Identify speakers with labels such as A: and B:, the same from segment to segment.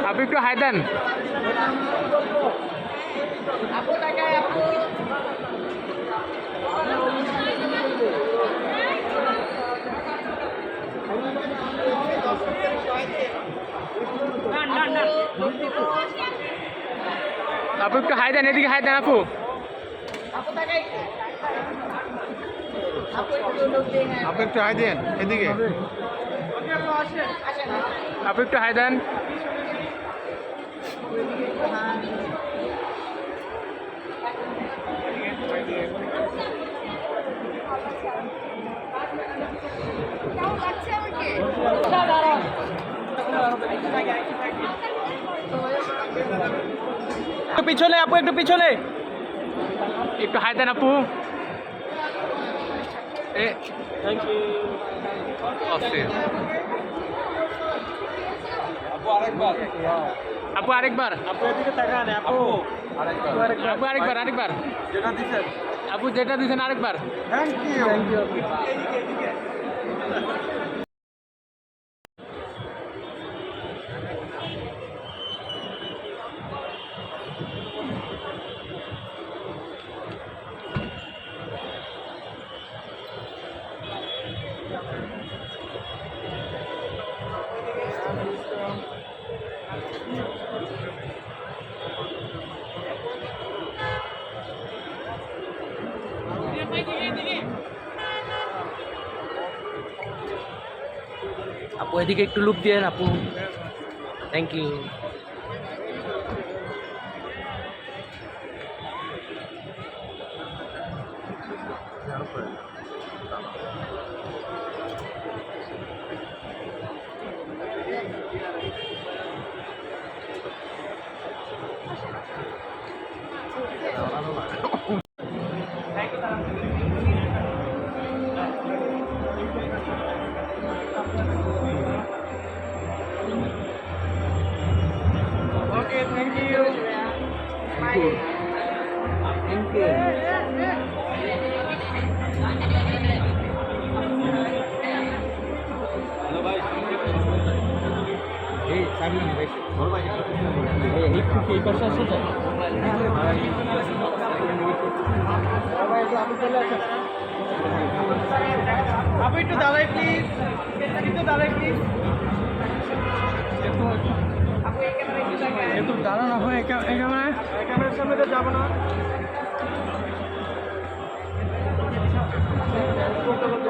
A: আপু একটু হাই দেন। আপু একটু হাই দেন, এদিকে হাই দেন আপু।
B: আপনি একটু হাই দেন এদিকে।
A: আপু একটু হাই দেন।
C: পিছনে আপু, একটু পিছনে।
A: একটু হাই দেন আপু।
C: Thank you.
A: আপু আরেকবার।
C: আপু এদিকে তাকান। আপু
A: আপু আরেকবার।
C: যেটা দিছেন।
A: আপু যেটা দিচ্ছেন আরেকবার।
C: Thank you. আপু এদিকে একটু লুক দিয়েন আপু। Thank you.
A: Okay, thank you.
C: Thank you. Hello ভাই, এই সামনে ভাই বড় ভাই একটু কি পাশে আসো তো।
A: আপু একটু দাঁড়াই প্লিজ। একটু দাঁড়াই প্লিজ। একটু দাঁড়ান আপু, এই ক্যামেরার সামনে তো যাবো না।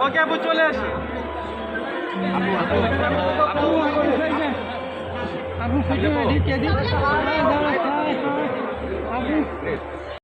A: ওকে আপু চলে আসি। আপু